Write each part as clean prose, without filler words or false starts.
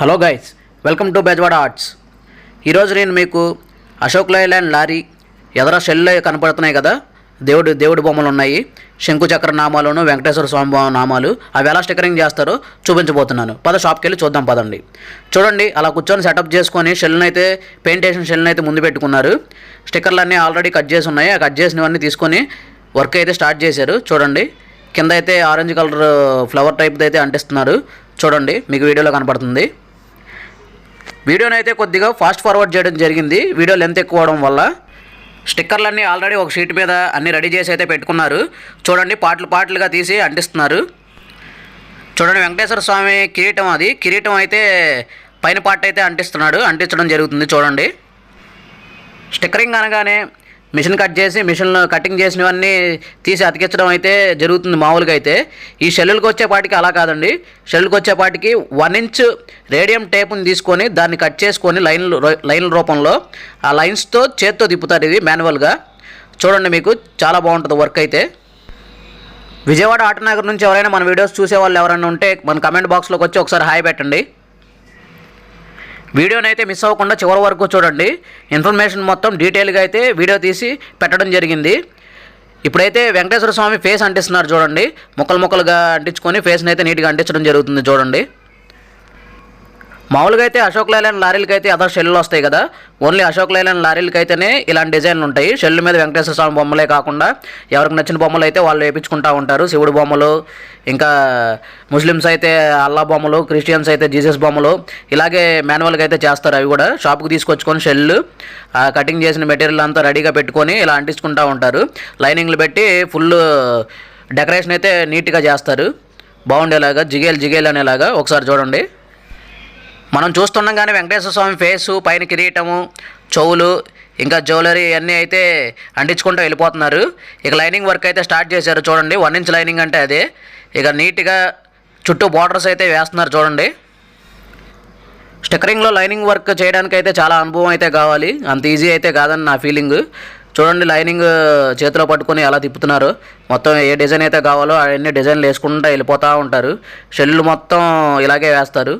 Hello guys, welcome to Bezawada arts. ఈరోజు నేను మీకు అశోక్ లైలాండ్ లారీ ఎదర షెల్లో కనపడుతున్నాయి కదా, దేవుడి బొమ్మలు ఉన్నాయి. శంకుచక్ర నామాలను, వెంకటేశ్వర స్వామి నామాలు, అవి ఎలా స్టిక్కరింగ్ చేస్తారో చూపించబోతున్నాను. షాప్కి వెళ్ళి చూద్దాం పదండి. చూడండి, అలా కూర్చొని సెటప్ చేసుకొని షెల్ని అయితే పెయింట్ వేసిన షెల్ని అయితే ముందు పెట్టుకున్నారు. స్టిక్కర్లు అన్నీ ఆల్రెడీ కట్ చేసి ఉన్నాయి. ఆ కట్ చేసినవన్నీ తీసుకొని వర్క్ అయితే స్టార్ట్ చేశారు. చూడండి, కింద అయితే ఆరెంజ్ కలర్ ఫ్లవర్ టైప్ది అయితే అంటిస్తున్నారు. చూడండి, మీకు వీడియోలో కనపడుతుంది. వీడియోని అయితే కొద్దిగా ఫాస్ట్ ఫార్వర్డ్ చేయడం జరిగింది, వీడియో లెంత్ ఎక్కువ అవడం వల్ల. స్టిక్కర్లన్నీ ఆల్రెడీ ఒక షీట్ మీద అన్నీ రెడీ చేసి అయితే పెట్టుకున్నారు. చూడండి, పార్ట్లుగా తీసి అంటిస్తున్నారు. చూడండి, వెంకటేశ్వర స్వామి కిరీటం, అది కిరీటం అయితే పైన పార్ట్ అయితే అంటించడం జరుగుతుంది. చూడండి, స్టిక్కరింగ్ అనగానే మిషన్ కట్ చేసి మిషన్లో కటింగ్ చేసినవన్నీ తీసి అతికించడం అయితే జరుగుతుంది మామూలుగా. అయితే ఈ షెల్లులకు వచ్చేపాటికి అలా కాదండి. షెల్లుకి వచ్చేపాటికి 1 ఇంచ్ రేడియం టేపుని తీసుకొని దాన్ని కట్ చేసుకొని లైన్ల రూపంలో ఆ లైన్స్తో చేత్తో తిప్పుతారు. ఇది మాన్యువల్గా. చూడండి, మీకు చాలా బాగుంటుంది వర్క్ అయితే. విజయవాడ ఆటోనగర్ నుంచి ఎవరైనా మన వీడియోస్ చూసేవాళ్ళు ఎవరైనా ఉంటే మన కమెంట్ బాక్స్లోకి వచ్చి ఒకసారి హాయ్ పెట్టండి. వీడియోని అయితే మిస్ అవ్వకుండా చివరి వరకు చూడండి. ఇన్ఫర్మేషన్ మొత్తం డీటెయిల్గా అయితే వీడియో తీసి పెట్టడం జరిగింది. ఇప్పుడైతే వెంకటేశ్వర స్వామి ఫేస్ అంటిస్తున్నారు. చూడండి, ముక్కలుగా అంటించుకొని ఫేస్ని అయితే నీట్గా అంటించడం జరుగుతుంది. చూడండి, మామూలుగా అయితే అశోక్ లైలాండ్ లారీలకి అయితే అదర్ షెల్లు వస్తాయి కదా, ఓన్లీ అశోక్ లైలాండ్ లారీలకి అయితేనే ఇలాంటి డిజైన్లు ఉంటాయి. షెల్లు మీద వెంకటేశ్వర స్వామి బొమ్మలే కాకుండా ఎవరికి నచ్చిన బొమ్మలు అయితే వాళ్ళు వేయించుకుంటూ ఉంటారు. శివుడు బొమ్మలు, ఇంకా ముస్లిమ్స్ అయితే అల్లా బొమ్మలు, క్రిస్టియన్స్ అయితే జీసస్ బొమ్మలు, ఇలాగే మాన్యువల్గా అయితే చేస్తారు. అవి కూడా షాప్కి తీసుకొచ్చుకొని షెల్లు కటింగ్ చేసిన మెటీరియల్ అంతా రెడీగా పెట్టుకొని ఇలా అంటించుకుంటూ ఉంటారు. లైనింగ్లు పెట్టి ఫుల్ డెకరేషన్ అయితే నీట్గా చేస్తారు, బాగుండేలాగా, జిగేల్ అనేలాగా. ఒకసారి చూడండి, మనం చూస్తుండగానే వెంకటేశ్వర స్వామి ఫేసు, పైన కిరీటము, చెవులు, ఇంకా జ్యువెలరీ అన్నీ అయితే అంటించుకుంటూ వెళ్ళిపోతున్నారు. ఇక లైనింగ్ వర్క్ అయితే స్టార్ట్ చేశారు. చూడండి, 1 ఇంచ్ లైనింగ్ అంటే అదే. ఇక నీట్గా చుట్టూ బార్డర్స్ అయితే వేస్తున్నారు. చూడండి, స్టిక్కరింగ్లో లైనింగ్ వర్క్ చేయడానికి అయితే చాలా అనుభవం అయితే కావాలి, అంత ఈజీ అయితే కాదని నా ఫీలింగ్. చూడండి, లైనింగ్ చేతిలో పట్టుకొని ఎలా తిప్పుతున్నారు. మొత్తం ఏ డిజైన్ అయితే కావాలో అవన్నీ డిజైన్లు వేసుకుంటూ వెళ్ళిపోతూ ఉంటారు. షెల్లు మొత్తం ఇలాగే వేస్తారు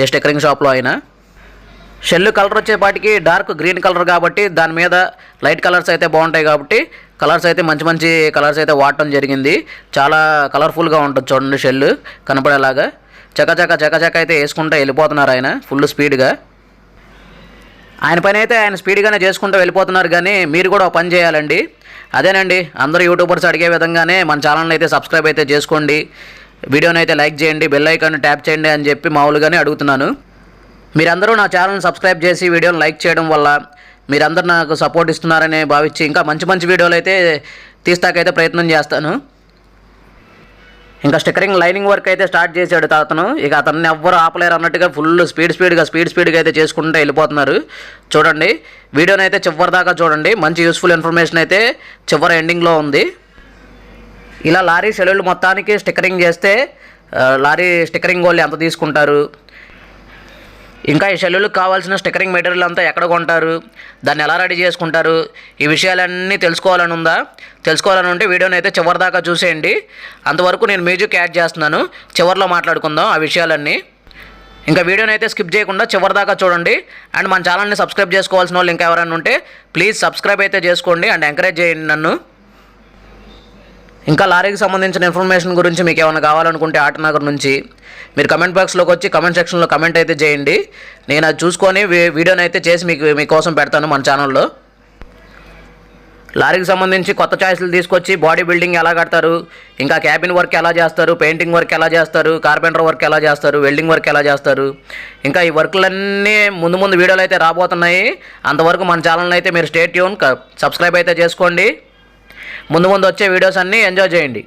ఏ స్టిక్కరింగ్ షాప్లో అయినా. షెల్లు కలర్ వచ్చేపాటికి డార్క్ గ్రీన్ కలర్ కాబట్టి దాని మీద లైట్ కలర్స్ అయితే బాగుంటాయి కాబట్టి కలర్స్ అయితే మంచి కలర్స్ అయితే వాడటం జరిగింది. చాలా కలర్ఫుల్గా ఉంటుంది. చూడండి, షెల్లు కనపడేలాగా చకచక అయితే వేసుకుంటూ వెళ్ళిపోతున్నారు ఆయన ఫుల్ స్పీడ్గా. ఆయన పని అయితే ఆయన స్పీడ్గానే చేసుకుంటూ వెళ్ళిపోతున్నారు. కానీ మీరు కూడా పని చేయాలండి. అదేనండి, అందరూ యూట్యూబర్స్ అడిగే విధంగానే మన ఛానల్ని అయితే సబ్స్క్రైబ్ అయితే చేసుకోండి, వీడియోని అయితే లైక్ చేయండి, బెల్ ఐకాన్ ట్యాప్ చేయండి అని చెప్పి మామూలుగానే అడుగుతున్నాను. మీరందరూ నా ఛానల్ని సబ్స్క్రైబ్ చేసి వీడియోని లైక్ చేయడం వల్ల మీరందరూ నాకు సపోర్ట్ ఇస్తున్నారని భావించి ఇంకా మంచి వీడియోలు అయితే తీస్తాకైతే ప్రయత్నం చేస్తాను. ఇంకా స్టిక్కరింగ్ లైనింగ్ వర్క్ అయితే స్టార్ట్ చేశాడు అతను. ఇక అతన్ని ఎవ్వరు ఆపలేరు అన్నట్టుగా ఫుల్ స్పీడ్గా అయితే చేసుకుంటూ వెళ్ళిపోతున్నారు. చూడండి, వీడియోని అయితే చివరి దాకా చూడండి, మంచి యూస్ఫుల్ ఇన్ఫర్మేషన్ అయితే చివరి ఎండింగ్లో ఉంది. ఇలా లారీ షెల్లులు మొత్తానికి స్టిక్కరింగ్ చేస్తే లారీ స్టిక్కరింగ్ వాళ్ళు ఎంత తీసుకుంటారు, ఇంకా ఈ షెల్లులకు కావాల్సిన స్టిక్కరింగ్ మెటీరియల్ అంతా ఎక్కడ కొంటారు, దాన్ని ఎలా రెడీ చేసుకుంటారు, ఈ విషయాలన్నీ తెలుసుకోవాలని ఉంటే వీడియోని అయితే చివరి దాకా చూసేయండి. అంతవరకు నేను మ్యూజిక్ యాడ్ చేస్తున్నాను, చివరిలో మాట్లాడుకుందాం ఆ విషయాలన్నీ. ఇంకా వీడియోని అయితే స్కిప్ చేయకుండా చివరి దాకా చూడండి. అండ్ మన ఛానల్ని సబ్స్క్రైబ్ చేసుకోవాల్సిన వాళ్ళు ఇంకా ఎవరైనా ఉంటే ప్లీజ్ సబ్స్క్రైబ్ అయితే చేసుకోండి అండ్ ఎంకరేజ్ చేయండి నన్ను. ఇంకా లారీకి సంబంధించిన ఇన్ఫర్మేషన్ గురించి మీకు ఏమైనా కావాలనుకుంటే ఆటోనగర్ నుంచి మీరు కమెంట్ బాక్స్లోకి వచ్చి కమెంట్ సెక్షన్లో కమెంట్ అయితే చేయండి. నేను అది చూసుకొని వీడియోని అయితే చేసి మీకోసం పెడతాను మన ఛానల్లో. లారీకి సంబంధించి కొత్త చాయిస్లు తీసుకొచ్చి బాడీ బిల్డింగ్ ఎలా కడతారు, ఇంకా క్యాబిన్ వర్క్ ఎలా చేస్తారు, పెయింటింగ్ వర్క్ ఎలా చేస్తారు, కార్పెంటర్ వర్క్ ఎలా చేస్తారు, వెల్డింగ్ వర్క్ ఎలా చేస్తారు, ఇంకా ఈ వర్క్లన్నీ ముందు వీడియోలు అయితే రాబోతున్నాయి. అంతవరకు మన ఛానల్ని అయితే మీరు స్టే ట్యూన్, సబ్స్క్రైబ్ అయితే చేసుకోండి. ముందు వచ్చే వీడియోస్ అన్నీ ఎంజాయ్ చేయండి.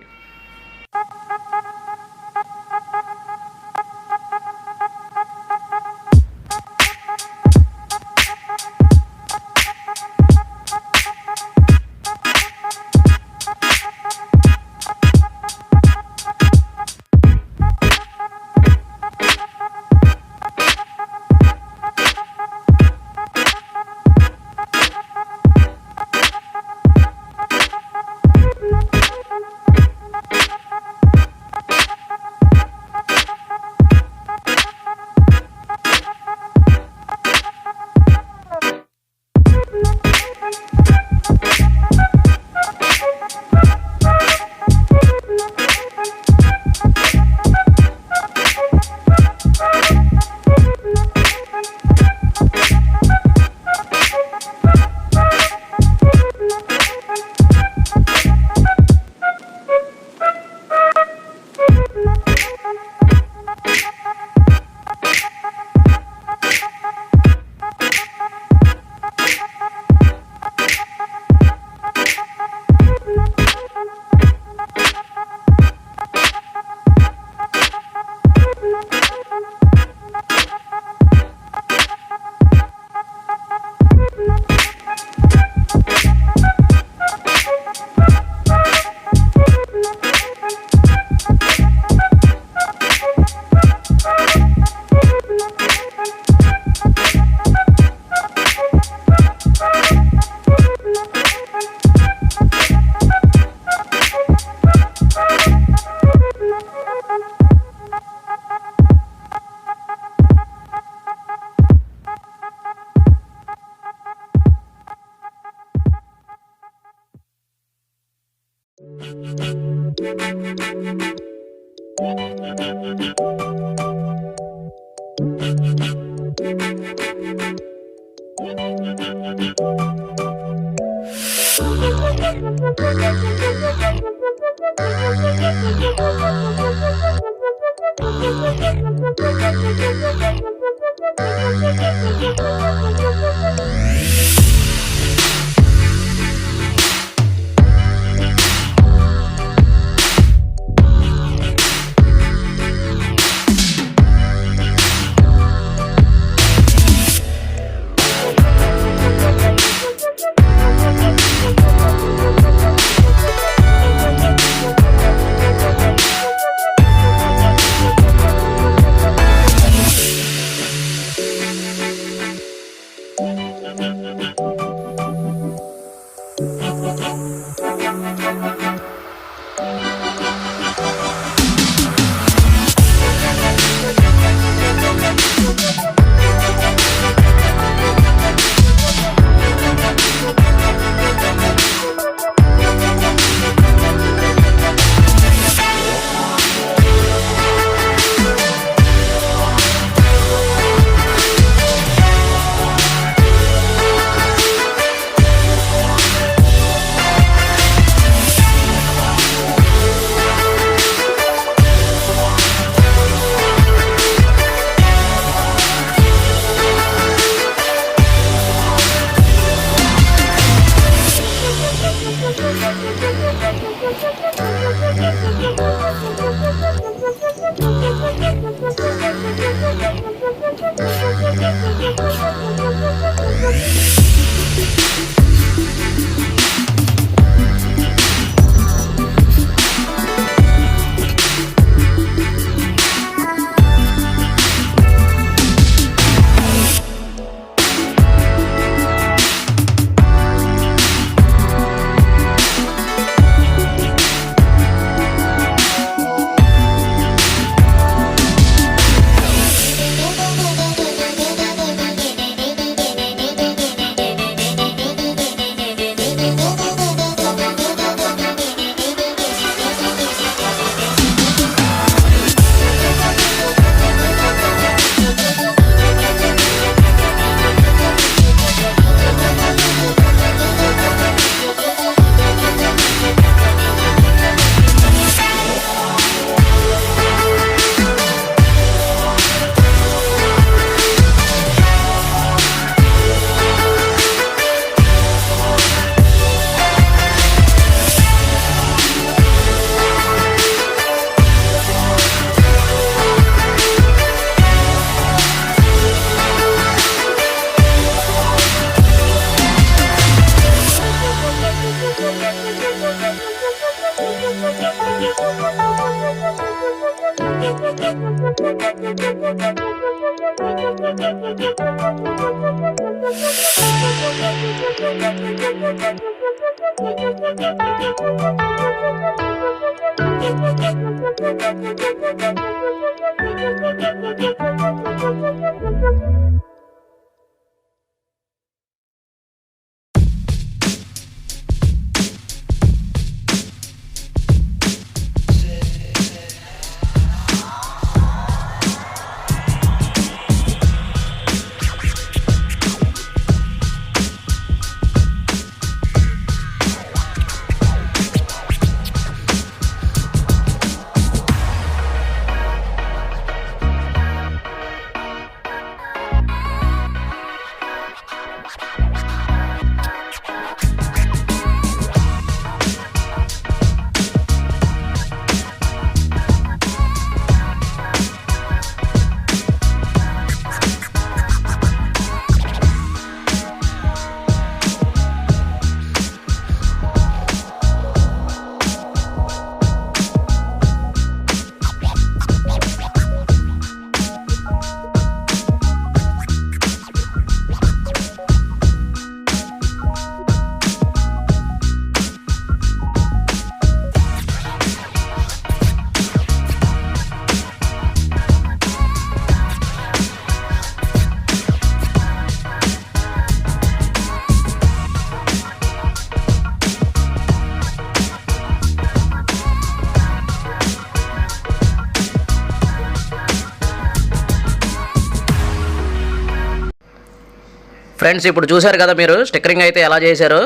ఫ్రెండ్స్ ఇప్పుడు చూశారు కదా మీరు స్టిక్కరింగ్ అయితే ఎలా చేశారు.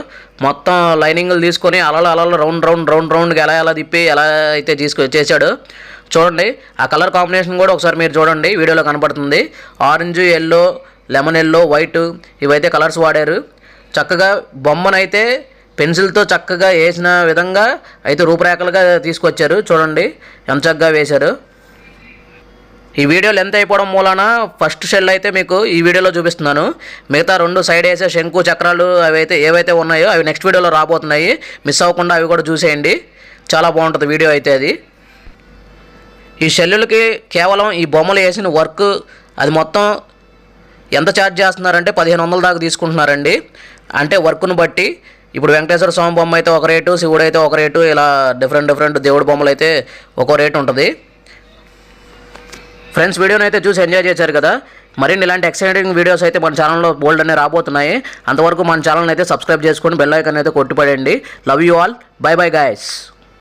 మొత్తం లైనింగ్లు తీసుకొని అలలు రౌండ్గా ఎలా తిప్పి ఎలా అయితే చేశాడు చూడండి. ఆ కలర్ కాంబినేషన్ కూడా ఒకసారి మీరు చూడండి, వీడియోలో కనపడుతుంది. Orange, yellow, lemon yellow, white ఇవైతే కలర్స్ వాడారు. చక్కగా బొమ్మనైతే పెన్సిల్తో చక్కగా వేసిన విధంగా అయితే రూపురేఖలుగా తీసుకొచ్చారు. చూడండి ఎంత చక్కగా వేశారు. ఈ వీడియో లెంత్ అయిపోవడం మూలాన ఫస్ట్ షెల్ అయితే మీకు ఈ వీడియోలో చూపిస్తున్నాను. మిగతా 2 సైడ్ వేసే శంకు చక్రాలు ఏవైతే ఉన్నాయో అవి నెక్స్ట్ వీడియోలో రాబోతున్నాయి. మిస్ అవ్వకుండా అవి కూడా చూసేయండి, చాలా బాగుంటుంది వీడియో అయితే అది. ఈ షెల్లులకి కేవలం ఈ బొమ్మలు వేసిన వర్క్ అది మొత్తం ఎంత ఛార్జ్ చేస్తున్నారంటే 1500 దాకా తీసుకుంటున్నారండి. అంటే వర్క్ను బట్టి ఇప్పుడు వెంకటేశ్వర స్వామి బొమ్మ అయితే ఒక రేటు, శివుడు అయితే ఒక రేటు, ఇలా డిఫరెంట్ దేవుడి బొమ్మలు అయితే ఒక్కో రేటు ఉంటుంది. ఫ్రెండ్స్ వీడియోని అయితే చూసి ఎంజాయ్ చేశారు కదా. మరిన్ని ఇలాంటి ఎక్సైటింగ్ వీడియోస్ అయితే మన ఛానల్లో బోల్డ్ అనే రాబోతున్నాయి. అంతవరకు మన ఛానల్ని అయితే సబ్స్క్రైబ్ చేసుకొని బెల్ ఐకాన్ అయితే కొట్టిపడండి. Love you all, bye bye guys.